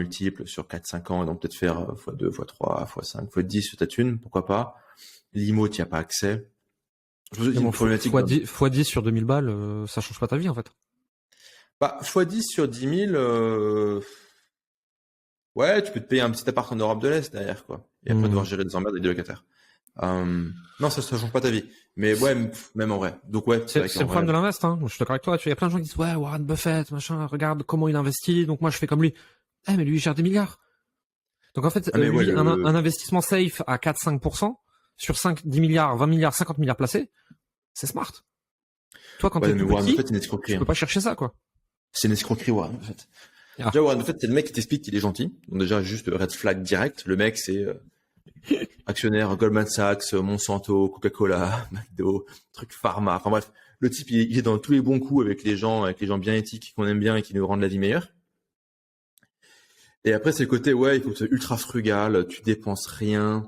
multiple sur 4-5 ans, et donc peut-être faire x2, x3, x5, x10 sur ta thune, pourquoi pas. L'IMO, tu n'y as pas accès. Je me dis une problématique. x10 sur 2000 balles, ça change pas ta vie, en fait. Bah, x10 sur 10 000, ouais, tu peux te payer un petit appart en Europe de l'Est derrière, quoi. Et après devoir gérer des emmerdes avec des locataires. Non, ça change pas ta vie. Mais ouais, même en vrai. Donc ouais, c'est le problème de l'invest, hein. Je suis d'accord avec toi. Il y a plein de gens qui disent, ouais, Warren Buffett, machin, regarde comment il investit, donc moi je fais comme lui. Mais lui, il gère des milliards. Donc en fait, lui, un investissement safe à 4-5%, sur 10 milliards, 20 milliards, 50 milliards placés, c'est smart. Toi, quand t'es tout petit, tu peux pas chercher ça, quoi. C'est une escroquerie, Warren Buffett. Déjà, Warren Buffett, c'est le mec qui t'explique qu'il est gentil. Donc déjà, juste red flag direct. Le mec, c'est actionnaire Goldman Sachs, Monsanto, Coca-Cola, McDo, truc pharma. Enfin bref, le type, il est dans tous les bons coups avec les gens bien éthiques qu'on aime bien et qui nous rendent la vie meilleure. Et après, c'est le côté, ouais, il faut que tu sois ultra frugal, tu dépenses rien,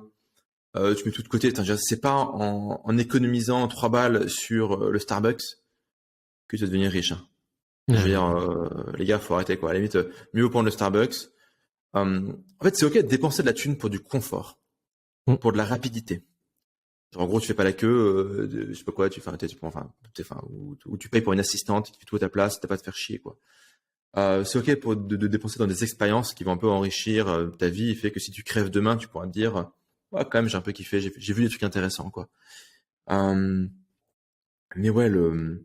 tu mets tout de côté. C'est pas en économisant 3 balles sur le Starbucks que tu vas devenir riche. Hein. Je veux dire, les gars, faut arrêter, quoi. À la limite, mieux vaut prendre le Starbucks. En fait, c'est ok de dépenser de la thune pour du confort, pour de la rapidité. Genre, en gros, tu fais pas la queue, je sais pas quoi, ou tu payes pour une assistante qui fait tout à ta place, t'as pas à te faire chier, quoi. C'est ok de dépenser dans des expériences qui vont un peu enrichir ta vie et fait que si tu crèves demain, tu pourras te dire, ouais, quand même, j'ai un peu kiffé, j'ai vu des trucs intéressants, quoi. Mais ouais, le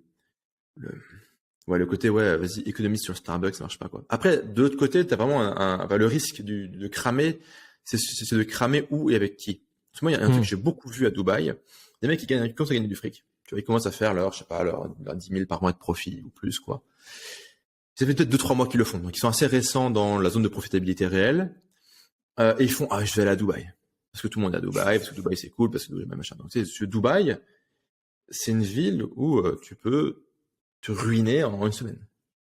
côté, ouais, vas-y, économise sur Starbucks, ça marche pas, quoi. Après, de l'autre côté, t'as vraiment le risque de cramer, c'est de cramer où et avec qui. Parce que moi, il y a un truc que j'ai beaucoup vu à Dubaï, des mecs qui commencent à gagner du fric. Tu vois, ils commencent à faire leur 10 000 par mois de profit ou plus, quoi. Ça fait peut-être 2-3 mois qu'ils le font. Donc, ils sont assez récents dans la zone de profitabilité réelle. Et ils font, je vais aller à Dubaï. Parce que tout le monde est à Dubaï, parce que Dubaï c'est cool, parce que Dubaï machin. Donc, tu sais, Dubaï, c'est une ville où tu peux te ruiner en une semaine.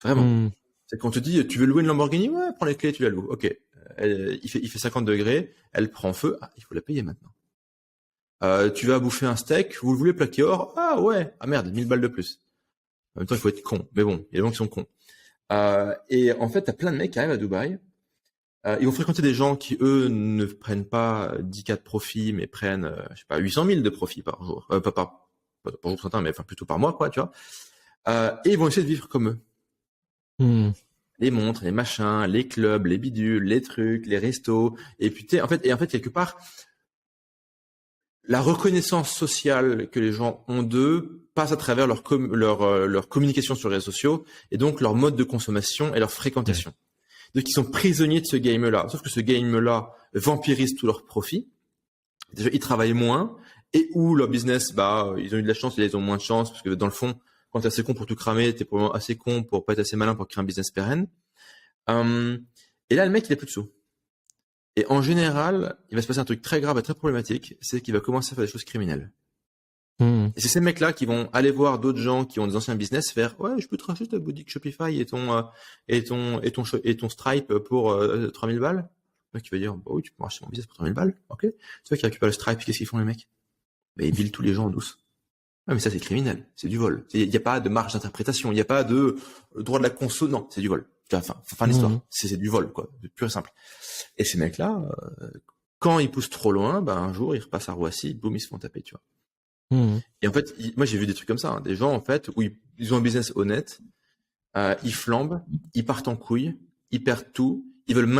Vraiment. C'est quand on te dit, tu veux louer une Lamborghini? Ouais, prends les clés, tu la loues. Ok. Il fait 50 degrés, elle prend feu. Ah, il faut la payer maintenant. Tu vas bouffer un steak, vous le voulez plaqué or? Ah ouais. Ah merde, 1000 balles de plus. En même temps, il faut être con. Mais bon, il y a des gens qui sont cons. Et en fait, t'as plein de mecs qui arrivent à Dubaï. Ils vont fréquenter des gens qui, eux, ne prennent pas 10K de profit, mais prennent, je sais pas, 800 000 de profit par jour. Pas par jour certain, mais enfin plutôt par mois, quoi, tu vois. Et ils vont essayer de vivre comme eux. Les montres, les machins, les clubs, les bidules, les trucs, les restos. Et puis, en fait, quelque part, la reconnaissance sociale que les gens ont d'eux passe à travers leur communication sur les réseaux sociaux et donc leur mode de consommation et leur fréquentation. Donc, ils sont prisonniers de ce game-là. Sauf que ce game-là vampirise tous leurs profits. Déjà, ils travaillent moins et où leur business, ils ont eu de la chance et ils ont moins de chance parce que dans le fond, quand t'es assez con pour tout cramer, t'es probablement assez con pour pas être assez malin pour créer un business pérenne. Et là, le mec, il a plus de sous. Et en général, il va se passer un truc très grave et très problématique, c'est qu'il va commencer à faire des choses criminelles. Et c'est ces mecs-là qui vont aller voir d'autres gens qui ont des anciens business faire, ouais, je peux te racheter ta boutique Shopify et ton Stripe pour 3000 balles. Le mec, il va dire, bah oui, tu peux racheter mon business pour 3000 balles. Ok. C'est toi qui récupères le Stripe, qu'est-ce qu'ils font les mecs? Ils billent tous les gens en douce. Ah, mais ça, c'est criminel. C'est du vol. Il n'y a pas de marge d'interprétation. Il n'y a pas de droit de la conso. Non, c'est du vol. Fin d'histoire. C'est du vol, quoi. Pur et simple. Et ces mecs-là, quand ils poussent trop loin, un jour, ils repassent à Roissy, boum, ils se font taper, tu vois. Et en fait, moi, j'ai vu des trucs comme ça. Hein. Des gens, en fait, où ils ont un business honnête, ils flambent, ils partent en couille, ils perdent tout, ils veulent maintenir